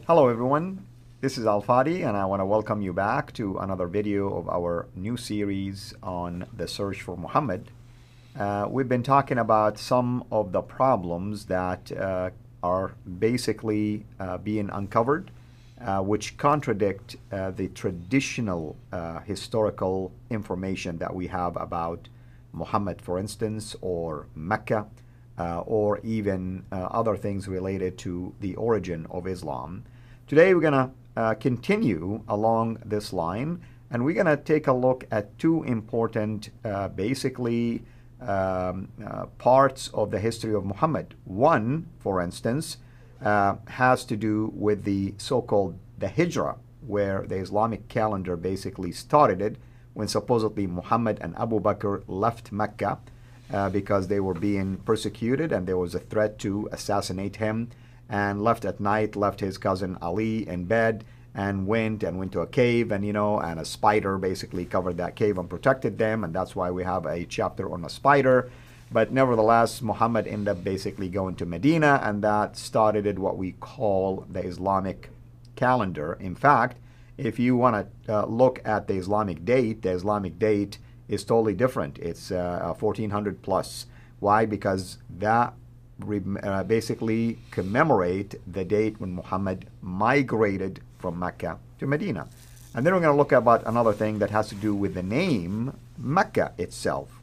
Hello everyone, this is Al-Fadi and I want to welcome you back to another video of our new series on the search for Muhammad. We've been talking about some of the problems that are basically being uncovered, which contradict the traditional historical information that we have about Muhammad, for instance, or Mecca, or even other things related to the origin of Islam. Today we're going to continue along this line, and we're going to take a look at two important parts of the history of Muhammad. One, for instance, has to do with the so-called the HIJRA, where the Islamic calendar basically started when supposedly Muhammad and Abu Bakr left Mecca because they were being persecuted and there was a threat to assassinate him, and left at night, left his cousin Ali in bed, and went to a cave, and and a spider basically covered that cave and protected them, and that's why we have a chapter on a spider. But nevertheless, Muhammad ended up basically going to Medina, and that started what we call the Islamic calendar. In fact, if you want to look at the Islamic date is totally different. It's 1400 plus. Why? Because that basically commemorate the date when Muhammad migrated from Mecca to Medina. And then we're going to look about another thing that has to do with the name Mecca itself.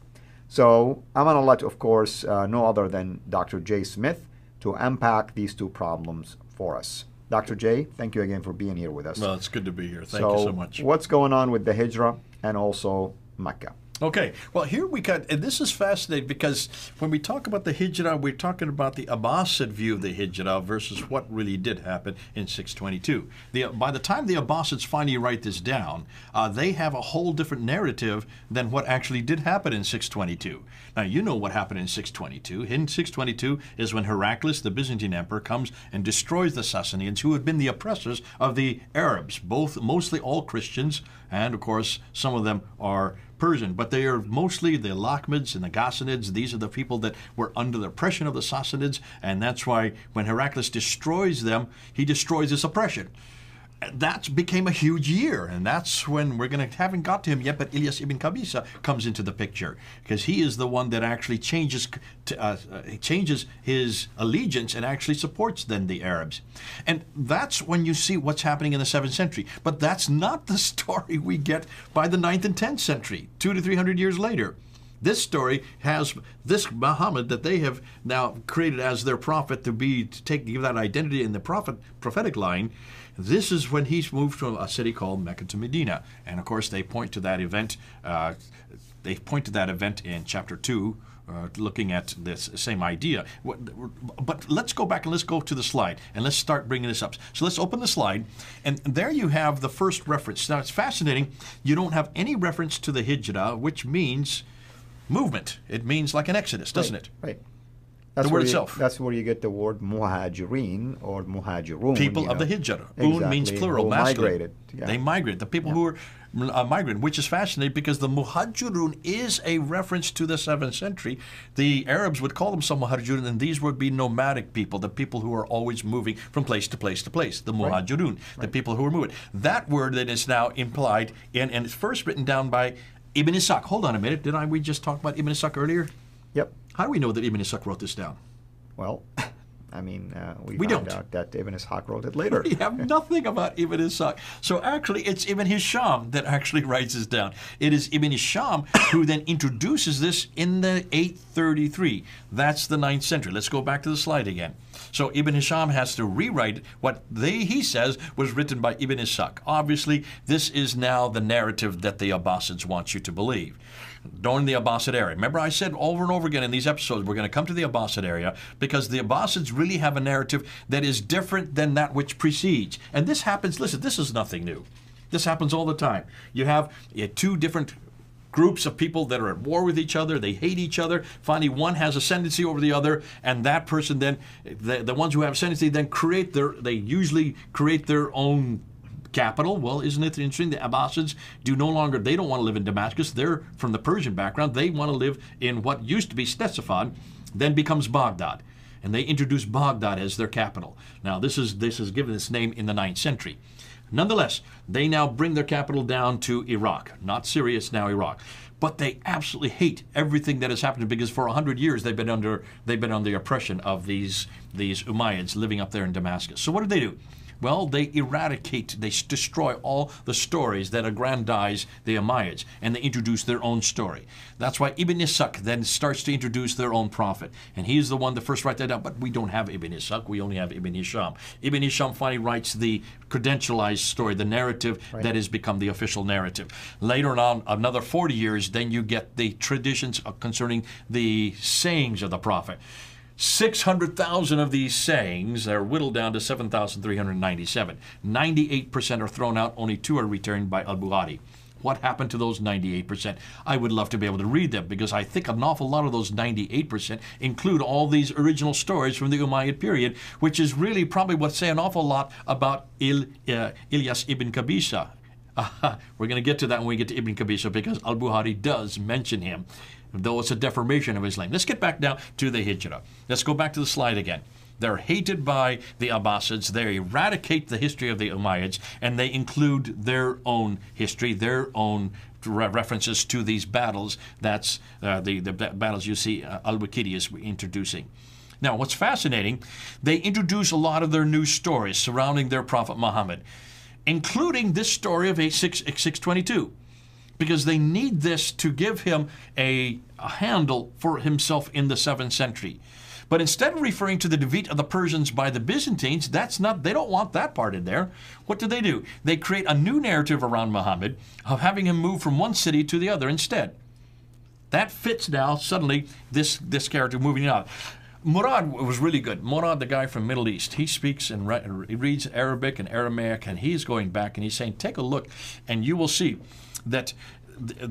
So I'm going to let, of course, no other than Dr. J. Smith to unpack these two problems for us. Dr. J, thank you again for being here with us. Well, it's good to be here. Thank you so much. What's going on with the Hijra and also Mecca? Okay, well, here we got, and this is fascinating because when we talk about the Hijra, we're talking about the Abbasid view of the Hijra versus what really did happen in 622. By the time the Abbasids finally write this down, they have a whole different narrative than what actually did happen in 622. Now, you know what happened in 622. In 622 is when Heraclius, the Byzantine emperor, comes and destroys the Sassanians, who had been the oppressors of the Arabs, mostly all Christians, and of course, some of them are Persian, but they are mostly the Lakhmids and the Ghassanids. These are the people that were under the oppression of the Sassanids, and that's why when Heraclius destroys them, he destroys this oppression. That became a huge year, and that's when haven't got to him yet, but Ilyas ibn Qabisa comes into the picture, because he is the one that actually changes his allegiance and actually supports then the Arabs. And that's when you see what's happening in the 7th century. But that's not the story we get by the 9th and 10th century, 200 to 300 years later. This story has this Muhammad that they have now created as their prophet to give that identity in the prophetic line. This is when he's moved from a city called Mecca to Medina, and of course they point to that event. In chapter 2, looking at this same idea. But let's go back and let's go to the slide and let's start bringing this up. So let's open the slide, and there you have the first reference. Now it's fascinating. You don't have any reference to the Hijra, which means movement. It means like an exodus, doesn't it? Right. That's the word itself. That's where you get the word muhajirin or muhajirun. People of the Hijra. Exactly. Un means plural, who masculine. Migrated. Yeah. They migrate. The people who are migrating, which is fascinating because the muhajirun is a reference to the 7th century. The Arabs would call themselves muhajirun, and these would be nomadic people, the people who are always moving from place to place to place. The muhajirun, the people who are moving. That word then is now implied and it's first written down by Ibn Ishaq. Hold on a minute. We just talk about Ibn Ishaq earlier? Yep. How do we know that Ibn Ishaq wrote this down? Well, I mean, we found out that Ibn Ishaq wrote it later. We have nothing about Ibn Ishaq. So actually, it's Ibn Hisham that actually writes this down. It is Ibn Hisham who then introduces this in the 833. That's the 9th century. Let's go back to the slide again. So Ibn Hisham has to rewrite what he says was written by Ibn Ishaq. Obviously, this is now the narrative that the Abbasids want you to believe. During the Abbasid era. Remember, I said over and over again in these episodes, we're going to come to the Abbasid era because the Abbasids really have a narrative that is different than that which precedes. And this happens, listen, this is nothing new. This happens all the time. You have two different groups of people that are at war with each other. They hate each other. Finally, one has ascendancy over the other, and that person then, the ones who have ascendancy then they usually create their own capital. Well, isn't it interesting? The Abbasids they don't want to live in Damascus. They're from the Persian background. They want to live in what used to be Ctesiphon, then becomes Baghdad. and they introduce Baghdad as their capital. Now, this is given its name in the 9th century. Nonetheless, they now bring their capital down to Iraq. Not Syria, it's now Iraq. But they absolutely hate everything that has happened because for 100 years they've been under the oppression of these Umayyads living up there in Damascus. So what did they do? Well, they eradicate, they destroy all the stories that aggrandize the Umayyads, and they introduce their own story. That's why Ibn Ishaq then starts to introduce their own prophet. And he's the one to first write that down, but we don't have Ibn Ishaq, we only have Ibn Hisham. Ibn Hisham finally writes the credentialized story, the narrative that has become the official narrative. Later on, another 40 years, then you get the traditions concerning the sayings of the prophet. 600,000 of these sayings are whittled down to 7,397. 98% are thrown out, only 2 are returned by al-Bukhari. What happened to those 98%? I would love to be able to read them because I think an awful lot of those 98% include all these original stories from the Umayyad period, which is really probably what say an awful lot about Ilyas ibn Qabisa. We're going to get to that when we get to Ibn Qabisa because al-Bukhari does mention him, though it's a deformation of his name. Let's get back now to the Hijra. Let's go back to the slide again. They're hated by the Abbasids. They eradicate the history of the Umayyads, and they include their own history, their own references to these battles. That's the battles you see al-Waqidi is introducing. Now, what's fascinating, they introduce a lot of their new stories surrounding their Prophet Muhammad, including this story of 622. Because they need this to give him a handle for himself in the 7th century. But instead of referring to the defeat of the Persians by the Byzantines, they don't want that part in there. What do? They create a new narrative around Muhammad of having him move from one city to the other instead. That fits now, suddenly, this character moving out. Murad was really good. Murad, the guy from Middle East, he speaks and he reads Arabic and Aramaic, and he's going back and he's saying, take a look, and you will see that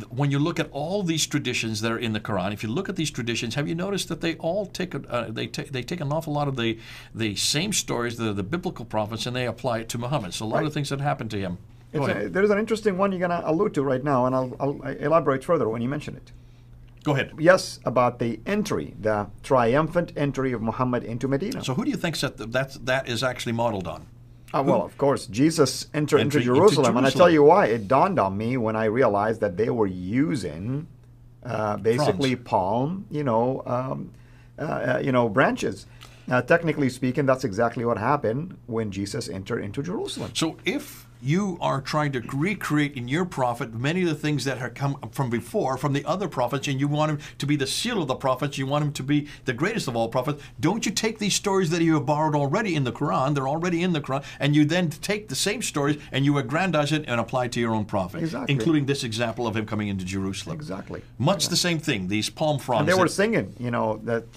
when you look at all these traditions that are in the Quran, if you look at these traditions, have you noticed that they all take they take an awful lot of the same stories, the biblical prophets, and they apply it to Muhammad. So a lot of things that happened to him. There's an interesting one you're going to allude to right now, and I'll elaborate further when you mention it. Go ahead. Yes, about the entry, the triumphant entry of Muhammad into Medina. So who do you think that is actually modeled on? Well, of course, Jesus entered into Jerusalem, and I tell you why. It dawned on me when I realized that they were using basically palm, branches. Technically speaking, that's exactly what happened when Jesus entered into Jerusalem. So if you are trying to recreate in your prophet many of the things that have come from before, from the other prophets, and you want him to be the seal of the prophets, you want him to be the greatest of all prophets, don't you take these stories that you have borrowed already in the Quran, they're already in the Quran, and you then take the same stories and you aggrandize it and apply it to your own prophet, including this example of him coming into Jerusalem. Exactly. Much the same thing, these palm fronds. And they were singing,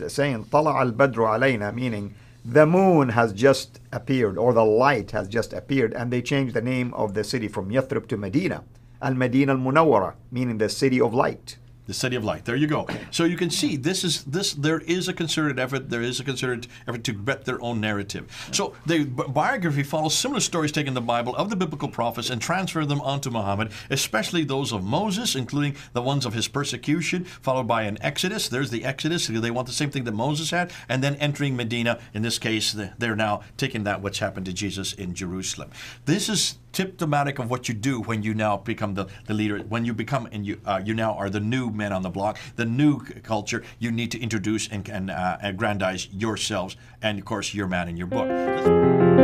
saying, Tala al-Badru alayna, meaning the moon has just appeared, or the light has just appeared, and they changed the name of the city from Yathrib to Medina. Al-Madina al-Munawwara, meaning the city of light. The city of light. There you go. So you can see there is a concerted effort. There is a concerted effort to get their own narrative. So the biography follows similar stories taken in the Bible of the biblical prophets and transfer them onto Muhammad, especially those of Moses, including the ones of his persecution, followed by an Exodus. There's the Exodus. They want the same thing that Moses had, and then entering Medina. In this case, they're now taking that what's happened to Jesus in Jerusalem. This is symptomatic of what you do when you now become the leader. When you become and you now are the new men on the block, the new culture. You need to introduce and aggrandize yourselves and, of course, your man in your book.